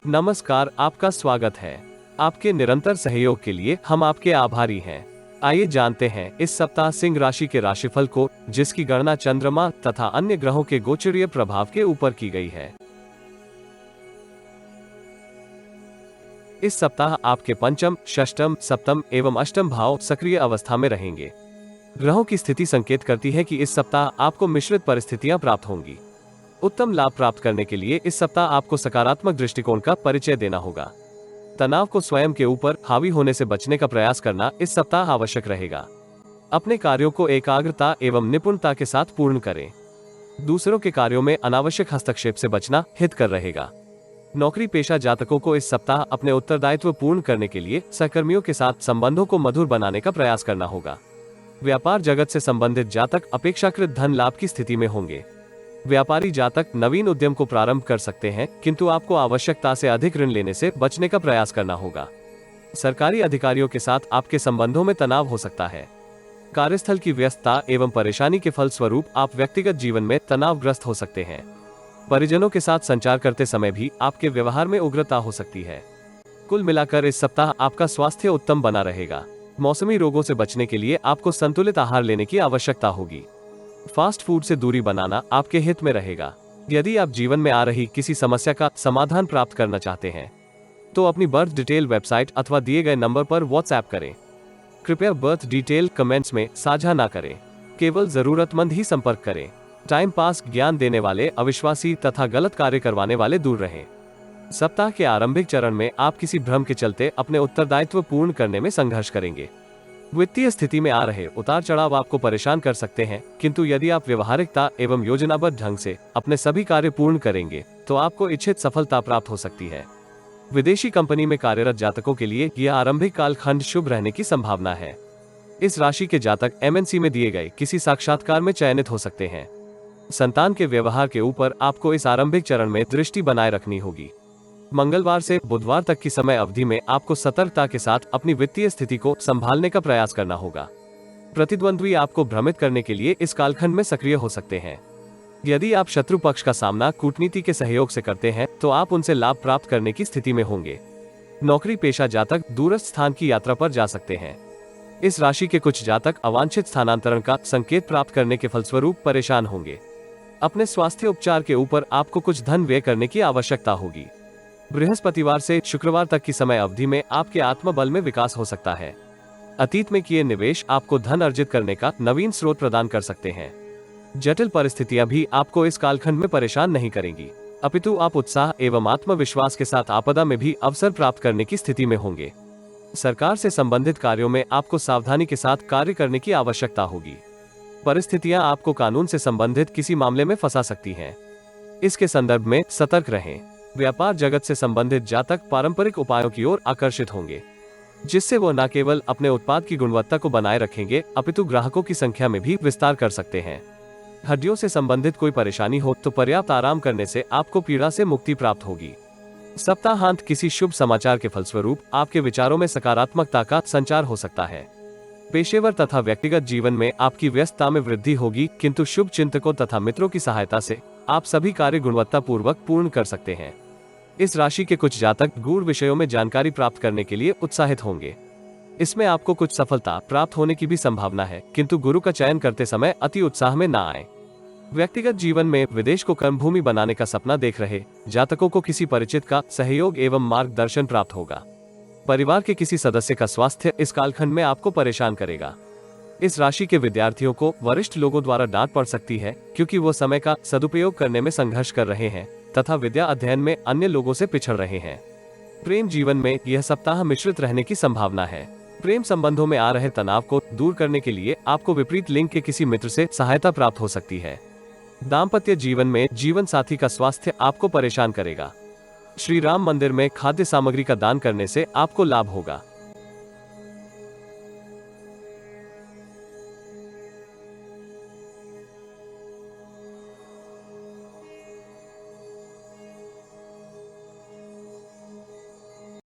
नमस्कार, आपका स्वागत है। आपके निरंतर सहयोग के लिए हम आपके आभारी हैं। आइए जानते हैं इस सप्ताह सिंह राशि के राशिफल को, जिसकी गणना चंद्रमा तथा अन्य ग्रहों के गोचरीय प्रभाव के ऊपर की गई है। इस सप्ताह आपके पंचम, षष्टम, सप्तम एवं अष्टम भाव सक्रिय अवस्था में रहेंगे। ग्रहों की स्थिति संकेत करती है कि इस सप्ताह आपको मिश्रित परिस्थितियां प्राप्त होंगी। उत्तम लाभ प्राप्त करने के लिए इस सप्ताह आपको सकारात्मक दृष्टिकोण का परिचय देना होगा। तनाव को स्वयं के ऊपर हावी होने से बचने का प्रयास करना इस सप्ताह आवश्यक रहेगा। अपने कार्यों को एकाग्रता एवं निपुणता के साथ पूर्ण करें। दूसरों के कार्यों में अनावश्यक हस्तक्षेप से बचना हितकर रहेगा। नौकरी पेशा जातकों को इस सप्ताह अपने उत्तरदायित्व पूर्ण करने के लिए सहकर्मियों के साथ संबंधों को मधुर बनाने का प्रयास करना होगा। व्यापार जगत से संबंधित जातक अपेक्षाकृत धन लाभ की स्थिति में होंगे। व्यापारी जातक नवीन उद्यम को प्रारंभ कर सकते हैं, किंतु आपको आवश्यकता से अधिक ऋण लेने से बचने का प्रयास करना होगा। सरकारी अधिकारियों के साथ आपके संबंधों में तनाव हो सकता है। कार्यस्थल की व्यस्तता एवं परेशानी के फलस्वरूप आप व्यक्तिगत जीवन में तनावग्रस्त हो सकते हैं। परिजनों के साथ संचार करते समय भी आपके व्यवहार में उग्रता हो सकती है। कुल मिलाकर इस सप्ताह आपका स्वास्थ्य उत्तम बना रहेगा। मौसमी रोगों से बचने के लिए आपको संतुलित आहार लेने की आवश्यकता होगी। फास्ट फूड से दूरी बनाना आपके हित में रहेगा। यदि आप जीवन में आ रही किसी समस्या का समाधान प्राप्त करना चाहते हैं तो अपनी बर्थ डिटेल वेबसाइट अथवा दिए गए नंबर पर व्हाट्सएप करें। कृपया बर्थ डिटेल कमेंट्स में साझा ना करें। केवल जरूरतमंद ही संपर्क करें। टाइम पास, ज्ञान देने वाले, अविश्वासी तथा गलत कार्य करवाने वाले दूर रहें। सप्ताह के आरंभिक चरण में आप किसी भ्रम के चलते अपने उत्तरदायित्व पूर्ण करने में संघर्ष करेंगे। वित्तीय स्थिति में आ रहे उतार चढ़ाव आपको परेशान कर सकते हैं, किंतु यदि आप व्यवहारिकता एवं योजनाबद्ध ढंग से अपने सभी कार्य पूर्ण करेंगे तो आपको इच्छित सफलता प्राप्त हो सकती है। विदेशी कंपनी में कार्यरत जातकों के लिए यह आरंभिक कालखंड शुभ रहने की संभावना है। इस राशि के जातक एमएनसी में दिए गए किसी साक्षात्कार में चयनित हो सकते हैं। संतान के व्यवहार के ऊपर आपको इस आरंभिक चरण में दृष्टि बनाए रखनी होगी। मंगलवार से बुधवार तक की समय अवधि में आपको सतर्कता के साथ अपनी वित्तीय स्थिति को संभालने का प्रयास करना होगा। प्रतिद्वंद्वी आपको भ्रमित करने के लिए इस कालखंड में सक्रिय हो सकते हैं। यदि आप शत्रु पक्ष का सामना कूटनीति के सहयोग से करते हैं तो आप उनसे लाभ प्राप्त करने की स्थिति में होंगे। नौकरी पेशा जातक दूरस्थ स्थान की यात्रा पर जा सकते हैं। इस राशि के कुछ जातक अवांछित स्थानांतरण का संकेत प्राप्त करने के फलस्वरूप परेशान होंगे। अपने स्वास्थ्य उपचार के ऊपर आपको कुछ धन व्यय करने की आवश्यकता होगी। बृहस्पतिवार से शुक्रवार तक की समय अवधि में आपके आत्मबल में विकास हो सकता है। अतीत में किए निवेश आपको धन अर्जित करने का नवीन स्रोत प्रदान कर सकते हैं। जटिल परिस्थितियां भी आपको इस कालखंड में परेशान नहीं करेंगी, अपितु आप उत्साह एवं आत्मविश्वास के साथ आपदा में भी अवसर प्राप्त करने की स्थिति में होंगे। सरकार से संबंधित कार्यों में आपको सावधानी के साथ कार्य करने की आवश्यकता होगी। परिस्थितियां आपको कानून से संबंधित किसी मामले में फंसा सकती हैं। इसके संदर्भ में सतर्क रहें। व्यापार जगत से संबंधित जातक पारंपरिक उपायों की ओर आकर्षित होंगे, जिससे वो न केवल अपने उत्पाद की गुणवत्ता को बनाए रखेंगे अपितु ग्राहकों की संख्या में भी विस्तार कर सकते हैं। हड्डियों से संबंधित कोई परेशानी हो तो पर्याप्त आराम करने से आपको पीड़ा से मुक्ति प्राप्त होगी। सप्ताहांत किसी शुभ समाचार के फलस्वरूप आपके विचारों में सकारात्मकता का संचार हो सकता है। पेशेवर तथा व्यक्तिगत जीवन में आपकी व्यस्तता में वृद्धि होगी, किंतु शुभ चिंतकों तथा मित्रों की सहायता से आप सभी कार्य गुणवत्ता पूर्वक पूर्ण कर सकते हैं। इस राशि के कुछ जातक गूढ़ विषयों में जानकारी प्राप्त करने के लिए उत्साहित होंगे। इसमें आपको कुछ सफलता प्राप्त होने की भी संभावना है, किंतु गुरु का चयन करते समय अति उत्साह में ना आए। व्यक्तिगत जीवन में विदेश को कर्मभूमि बनाने का सपना देख रहे जातकों को किसी परिचित का सहयोग एवं मार्गदर्शन प्राप्त होगा। परिवार के किसी सदस्य का स्वास्थ्य इस कालखंड में आपको परेशान करेगा। इस राशि के विद्यार्थियों को वरिष्ठ लोगों द्वारा डांट पड़ सकती है, क्योंकि वो समय का सदुपयोग करने में संघर्ष कर रहे हैं तथा विद्या अध्ययन में अन्य लोगों से पिछड़ रहे हैं। प्रेम जीवन में यह सप्ताह मिश्रित रहने की संभावना है। प्रेम संबंधों में आ रहे तनाव को दूर करने के लिए आपको विपरीत लिंग के किसी मित्र से सहायता प्राप्त हो सकती है। दाम्पत्य जीवन में जीवन साथी का स्वास्थ्य आपको परेशान करेगा। श्री राम मंदिर में खाद्य सामग्री का दान करने से आपको लाभ होगा।